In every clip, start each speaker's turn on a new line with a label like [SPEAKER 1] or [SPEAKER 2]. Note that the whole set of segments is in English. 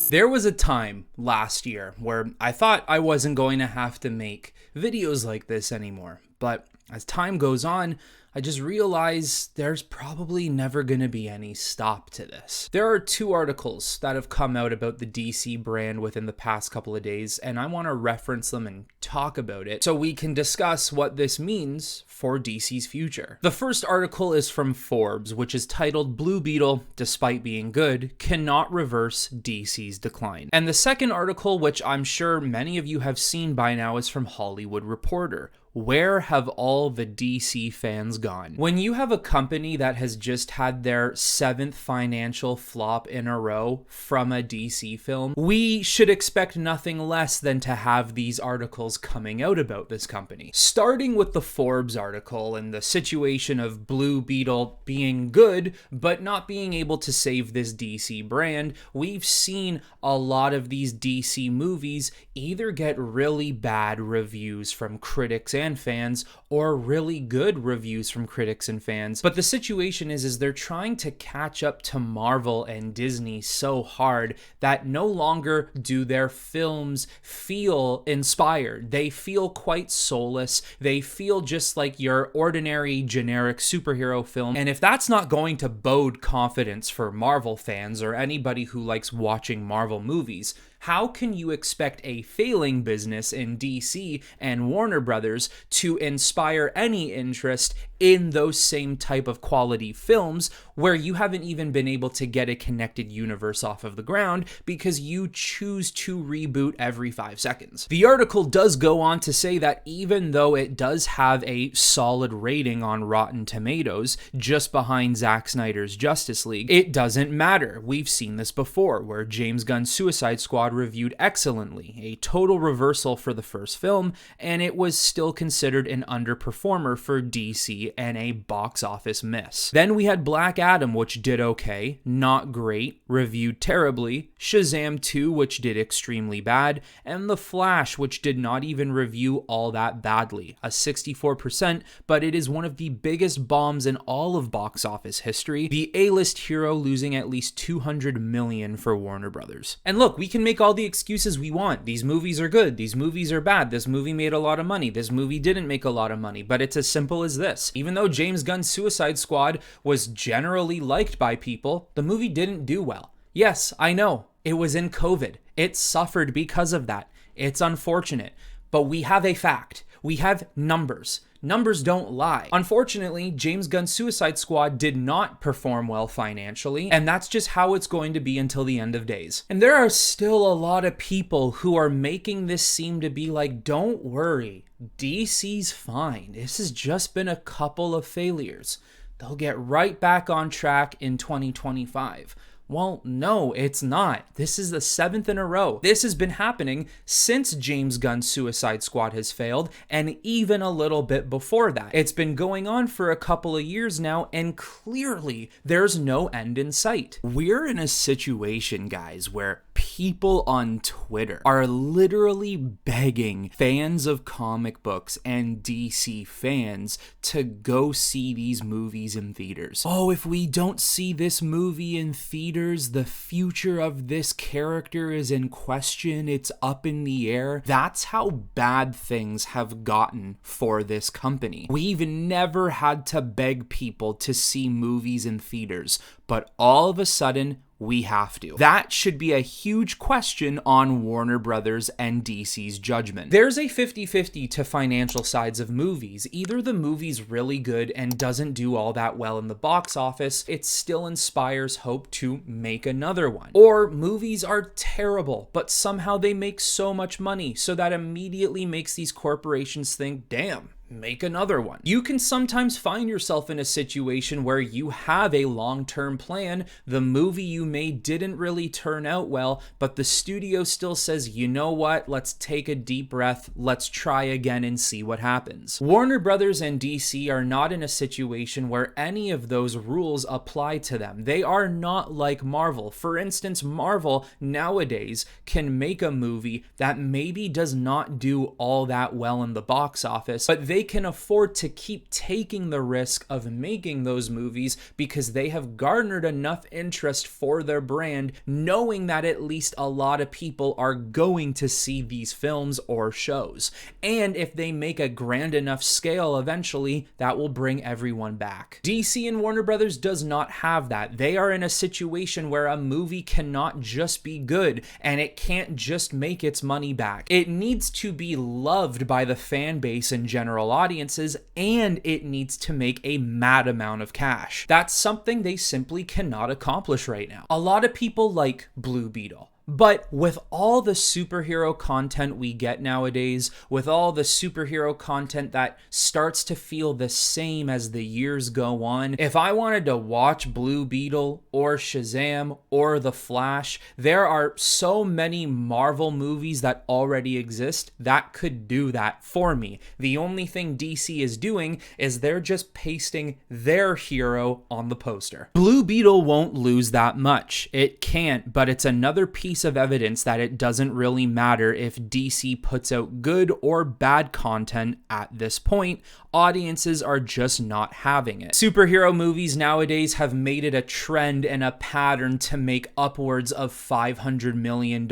[SPEAKER 1] There was a time last year where I thought I wasn't going to have to make videos like this anymore, but as time goes on, I just realized there's probably never going to be any stop to this. There are 2 articles that have come out about the DC brand within the past couple of days, and I want to reference them and talk about it so we can discuss what this means for DC's future. The first article is from Forbes, which is titled "Blue Beetle, despite being good, cannot reverse DC's decline." And the second article, which I'm sure many of you have seen by now, is from Hollywood Reporter. Where have all the DC fans gone? When you have a company that has just had their 7th financial flop in a row from a DC film, we should expect nothing less than to have these articles coming out about this company. Starting with the Forbes article and the situation of Blue Beetle being good, but not being able to save this DC brand, we've seen a lot of these DC movies either get really bad reviews from critics and fans or really good reviews from critics and fans. But the situation is they're trying to catch up to Marvel and Disney so hard that no longer do their films feel inspired. They feel quite soulless. They feel just like your ordinary generic superhero film. And if that's not going to bode confidence for Marvel fans or anybody who likes watching Marvel movies, how can you expect a failing business in DC and Warner Brothers to inspire any interest in those same type of quality films where you haven't even been able to get a connected universe off of the ground because you choose to reboot every 5 seconds? The article does go on to say that even though it does have a solid rating on Rotten Tomatoes, just behind Zack Snyder's Justice League, it doesn't matter. We've seen this before, where James Gunn's Suicide Squad reviewed excellently, a total reversal for the first film, and it was still considered an underperformer for DC and a box office miss. Then we had Black Adam, which did okay, not great, reviewed terribly, Shazam 2, which did extremely bad, and The Flash, which did not even review all that badly, a 64%, but it is one of the biggest bombs in all of box office history, the A-list hero losing at least $200 million for Warner Brothers. And look, we can make all the excuses we want. These movies are good, these movies are bad, this movie made a lot of money, this movie didn't make a lot of money, but it's as simple as this. Even though James Gunn's Suicide Squad was generally liked by people, the movie didn't do well. Yes, I know, it was in COVID. It suffered because of that. It's unfortunate, but we have a fact. We have numbers. Numbers don't lie. Unfortunately, James Gunn's Suicide Squad did not perform well financially, and that's just how it's going to be until the end of days. And there are still a lot of people who are making this seem to be like, don't worry, DC's fine. This has just been a couple of failures. They'll get right back on track in 2025. Well, no, it's not. This is the 7th in a row. This has been happening since James Gunn's Suicide Squad has failed, and even a little bit before that. It's been going on for a couple of years now, and clearly there's no end in sight. We're in a situation, guys, where people on Twitter are literally begging fans of comic books and DC fans to go see these movies in theaters. Oh, if we don't see this movie in theaters, the future of this character is in question. It's up in the air. That's how bad things have gotten for this company. We've never had to beg people to see movies in theaters, but all of a sudden, we have to. That should be a huge question on Warner Brothers and DC's judgment. There's a 50-50 to financial sides of movies. Either the movie's really good and doesn't do all that well in the box office, it still inspires hope to make another one. Or movies are terrible, but somehow they make so much money, so that immediately makes these corporations think, damn, make another one. You can sometimes find yourself in a situation where you have a long-term plan. The movie you made didn't really turn out well, but the studio still says, you know what, let's take a deep breath, let's try again and see what happens. Warner Brothers and DC are not in a situation where any of those rules apply to them. They are not like Marvel. For instance, Marvel nowadays can make a movie that maybe does not do all that well in the box office, but they they can afford to keep taking the risk of making those movies because they have garnered enough interest for their brand, knowing that at least a lot of people are going to see these films or shows. And if they make a grand enough scale eventually, that will bring everyone back. DC and Warner Brothers does not have that. They are in a situation where a movie cannot just be good and it can't just make its money back. It needs to be loved by the fan base and general audiences, and it needs to make a mad amount of cash. That's something they simply cannot accomplish right now. A lot of people like Blue Beetle. But with all the superhero content we get nowadays, with all the superhero content that starts to feel the same as the years go on, if I wanted to watch Blue Beetle or Shazam or The Flash, there are so many Marvel movies that already exist that could do that for me. The only thing DC is doing is they're just pasting their hero on the poster. Blue Beetle won't lose that much. It can't, but it's another piece of evidence that it doesn't really matter if DC puts out good or bad content at this point. Audiences are just not having it. Superhero movies nowadays have made it a trend and a pattern to make upwards of $500 million,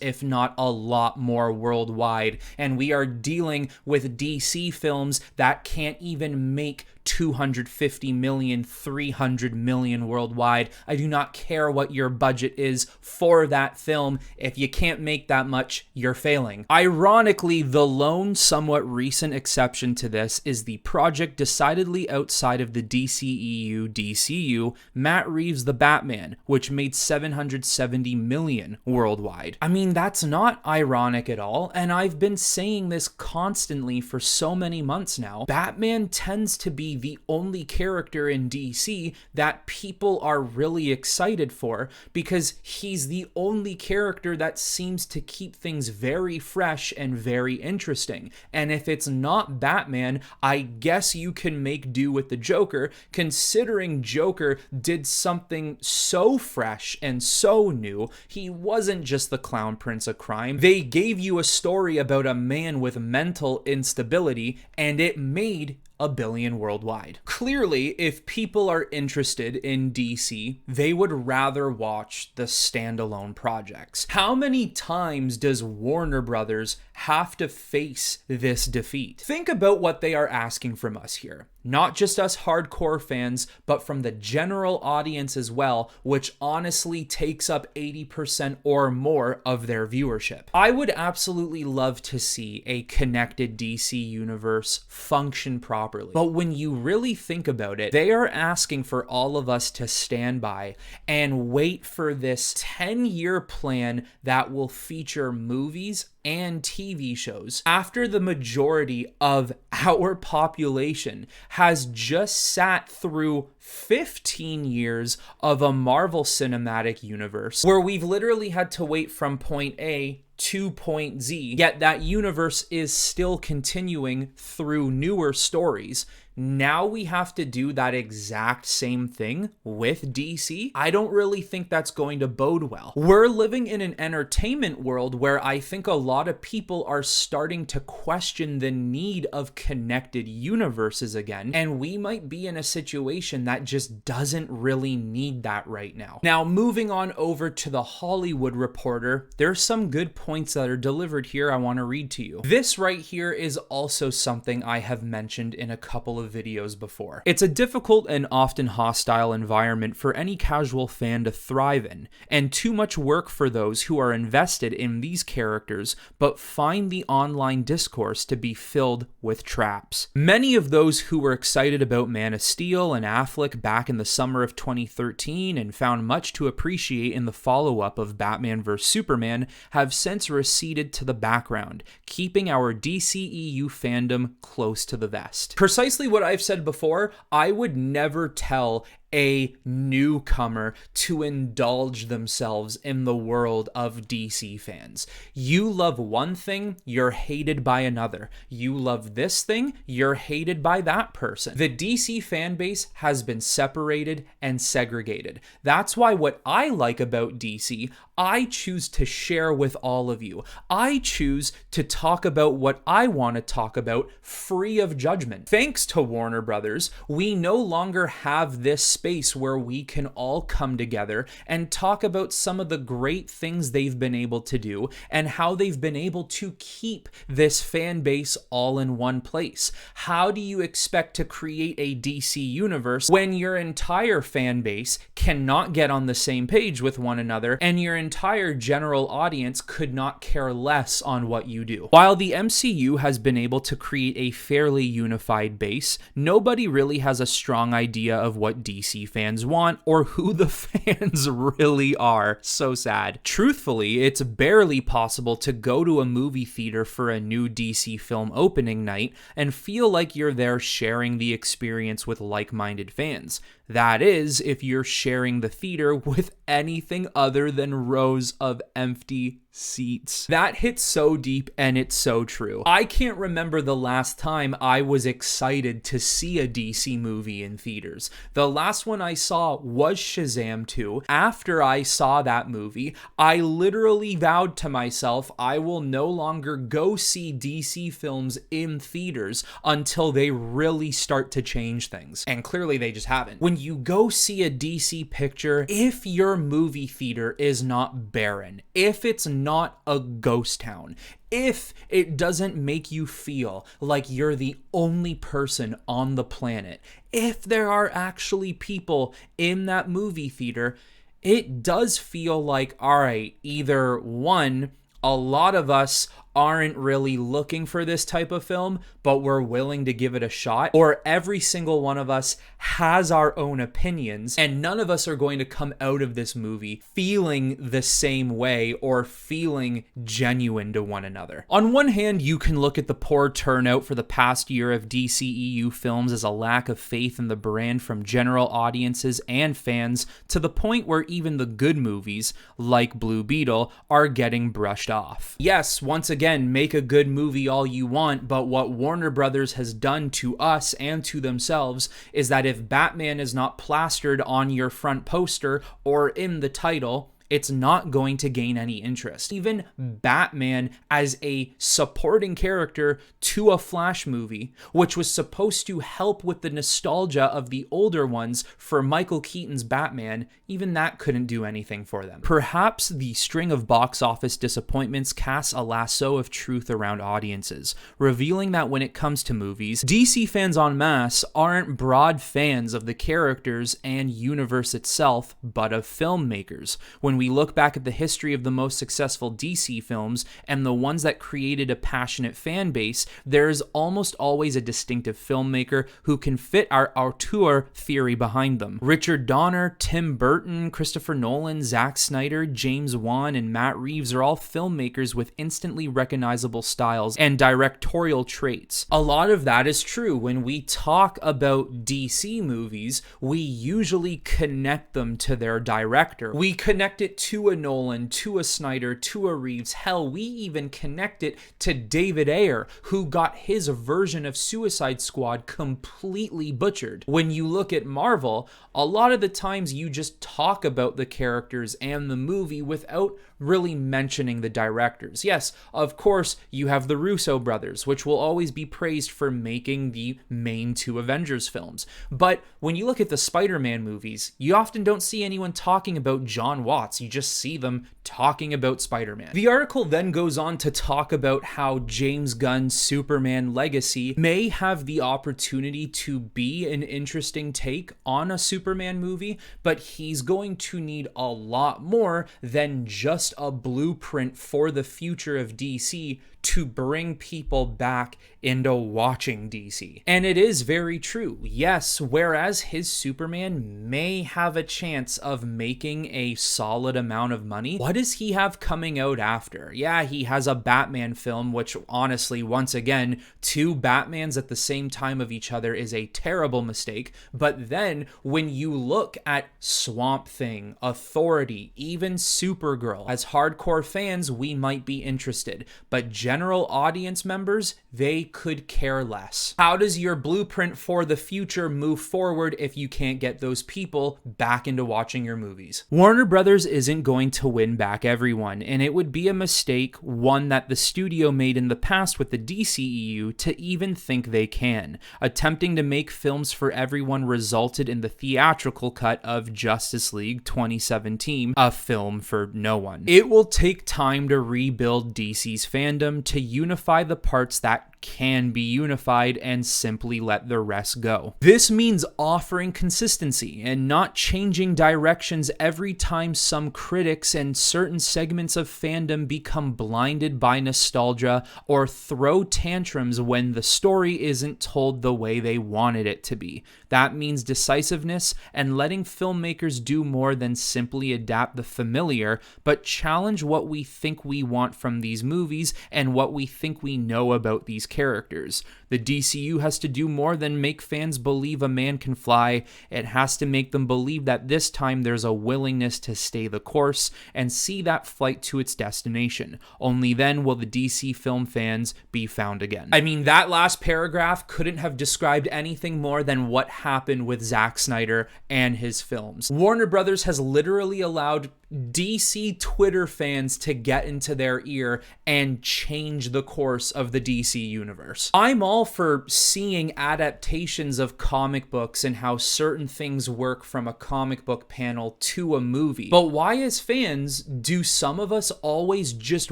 [SPEAKER 1] if not a lot more worldwide. And we are dealing with DC films that can't even make 250 million, 300 million worldwide. I do not care what your budget is for that film. If you can't make that much, you're failing. Ironically, the lone somewhat recent exception to this is the project decidedly outside of the DCU, Matt Reeves' The Batman, which made 770 million worldwide. I mean, that's not ironic at all, and I've been saying this constantly for so many months now. Batman tends to be the only character in DC that people are really excited for because he's the only character that seems to keep things very fresh and very interesting. And if it's not Batman, I guess you can make do with the Joker, considering Joker did something so fresh and so new. He wasn't just the clown prince of crime. They gave you a story about a man with mental instability, and it made $1 billion worldwide. Clearly, if people are interested in DC, they would rather watch the standalone projects. How many times does Warner Brothers have to face this defeat? Think about what they are asking from us here. Not just us hardcore fans, but from the general audience as well, which honestly takes up 80% or more of their viewership. I would absolutely love to see a connected DC universe function properly. But when you really think about it, they are asking for all of us to stand by and wait for this 10-year plan that will feature movies and TV shows after the majority of our population has just sat through 15 years of a Marvel Cinematic Universe where we've literally had to wait from point A to point Z, yet that universe is still continuing through newer stories. Now we have to do that exact same thing with DC. I don't really think that's going to bode well. We're living in an entertainment world where I think a lot of people are starting to question the need of connected universes again, and we might be in a situation that just doesn't really need that right now. Now, moving on over to the Hollywood Reporter, there's some good points that are delivered here I want to read to you. This right here is also something I have mentioned in a couple of videos before. It's a difficult and often hostile environment for any casual fan to thrive in, and too much work for those who are invested in these characters but find the online discourse to be filled with traps. Many of those who were excited about Man of Steel and Affleck back in the summer of 2013 and found much to appreciate in the follow-up of Batman vs Superman have since receded to the background, keeping our DCEU fandom close to the vest. Precisely what I've said before, I would never tell a newcomer to indulge themselves in the world of DC fans. You love one thing, you're hated by another. You love this thing, you're hated by that person. The DC fan base has been separated and segregated. That's why what I like about DC, I choose to share with all of you. I choose to talk about what I want to talk about free of judgment. Thanks to Warner Brothers, we no longer have this space where we can all come together and talk about some of the great things they've been able to do and how they've been able to keep this fan base all in one place. How do you expect to create a DC universe when your entire fan base cannot get on the same page with one another and your entire general audience could not care less on what you do? While the MCU has been able to create a fairly unified base, nobody really has a strong idea of what DC fans want or who the fans really are. So sad. Truthfully, it's barely possible to go to a movie theater for a new DC film opening night and feel like you're there sharing the experience with like-minded fans. That is, if you're sharing the theater with anything other than rows of empty seats. That hits so deep, and it's so true. I can't remember the last time I was excited to see a DC movie in theaters. The last one I saw was Shazam 2. After I saw that movie, I literally vowed to myself I will no longer go see DC films in theaters until they really start to change things. And clearly they just haven't. When you go see a DC picture, if your movie theater is not barren, if it's not a ghost town, if it doesn't make you feel like you're the only person on the planet, if there are actually people in that movie theater, it does feel like, all right, either one, a lot of us aren't really looking for this type of film, but we're willing to give it a shot, or every single one of us has our own opinions, and none of us are going to come out of this movie feeling the same way or feeling genuine to one another. On one hand, you can look at the poor turnout for the past year of DCEU films as a lack of faith in the brand from general audiences and fans, to the point where even the good movies, like Blue Beetle, are getting brushed off. Yes, once again, make a good movie all you want, but what Warner Brothers has done to us and to themselves is that if Batman is not plastered on your front poster or in the title, it's not going to gain any interest. Even Batman as a supporting character to a Flash movie, which was supposed to help with the nostalgia of the older ones for Michael Keaton's Batman, even that couldn't do anything for them. Perhaps the string of box office disappointments casts a lasso of truth around audiences, revealing that when it comes to movies, DC fans en masse aren't broad fans of the characters and universe itself, but of filmmakers. When we look back at the history of the most successful DC films and the ones that created a passionate fan base, there is almost always a distinctive filmmaker who can fit our auteur theory behind them. Richard Donner, Tim Burton, Christopher Nolan, Zack Snyder, James Wan, and Matt Reeves are all filmmakers with instantly recognizable styles and directorial traits. A lot of that is true. When we talk about DC movies, we usually connect them to their director. We connect it to a Nolan, to a Snyder, to a Reeves. Hell, we even connect it to David Ayer, who got his version of Suicide Squad completely butchered. When you look at Marvel, a lot of the times you just talk about the characters and the movie without really mentioning the directors. Yes, of course, you have the Russo brothers, which will always be praised for making the main two Avengers films. But when you look at the Spider-Man movies, you often don't see anyone talking about John Watts. You just see them talking about Spider-Man. The article then goes on to talk about how James Gunn's Superman Legacy may have the opportunity to be an interesting take on a Superman movie, but he's going to need a lot more than just a blueprint for the future of DC to bring people back into watching DC. And it is very true. Yes, whereas his Superman may have a chance of making a solid amount of money, what does he have coming out after? Yeah, he has a Batman film, which honestly, once again, two Batmans at the same time of each other is a terrible mistake. But then when you look at Swamp Thing, Authority, even Supergirl, as hardcore fans, we might be interested. But general audience members, they could care less. How does your blueprint for the future move forward if you can't get those people back into watching your movies? Warner Brothers isn't going to win back everyone, and it would be a mistake, one that the studio made in the past with the DCEU, to even think they can. Attempting to make films for everyone resulted in the theatrical cut of Justice League 2017, a film for no one. It will take time to rebuild DC's fandom, to unify the parts that can be unified and simply let the rest go. This means offering consistency and not changing directions every time some critics and certain segments of fandom become blinded by nostalgia or throw tantrums when the story isn't told the way they wanted it to be. That means decisiveness and letting filmmakers do more than simply adapt the familiar, but challenge what we think we want from these movies and what we think we know about these characters. The DCU has to do more than make fans believe a man can fly. It has to make them believe that this time there's a willingness to stay the course and see that flight to its destination. Only then will the DC film fans be found again. I mean, that last paragraph couldn't have described anything more than what happened with Zack Snyder and his films. Warner Brothers has literally allowed DC Twitter fans to get into their ear and change the course of the DC universe. I'm all for seeing adaptations of comic books and how certain things work from a comic book panel to a movie. But why, as fans, do some of us always just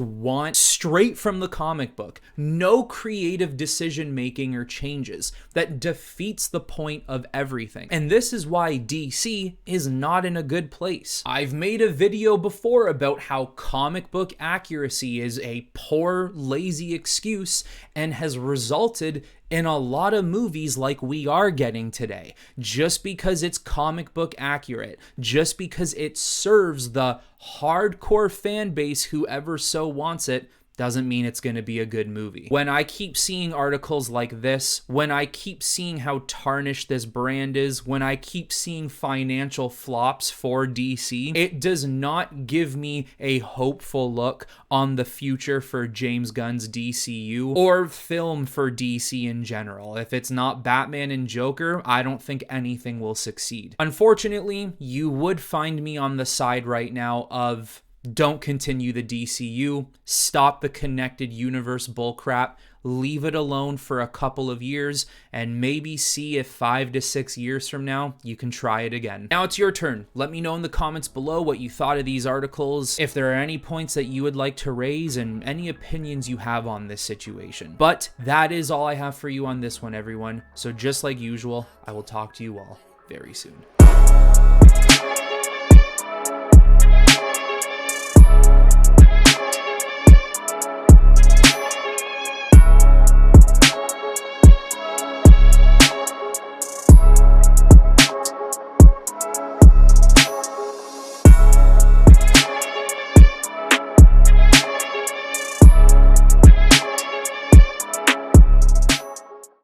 [SPEAKER 1] want straight from the comic book? No creative decision making or changes. That defeats the point of everything. And this is why DC is not in a good place. I've made a video before about how comic book accuracy is a poor, lazy excuse and has resulted in a lot of movies like we are getting today. Just because it's comic book accurate, just because it serves the hardcore fan base, whoever so wants it, doesn't mean it's going to be a good movie. When I keep seeing articles like this, when I keep seeing how tarnished this brand is, when I keep seeing financial flops for DC, it does not give me a hopeful look on the future for James Gunn's DCU or film for DC in general. If it's not Batman and Joker, I don't think anything will succeed. Unfortunately, you would find me on the side right now of don't continue the DCU, stop the connected universe bullcrap, leave it alone for a couple of years, and maybe see if 5 to 6 years from now, you can try it again. Now it's your turn. Let me know in the comments below what you thought of these articles, if there are any points that you would like to raise, and any opinions you have on this situation. But that is all I have for you on this one, everyone. So just like usual, I will talk to you all very soon.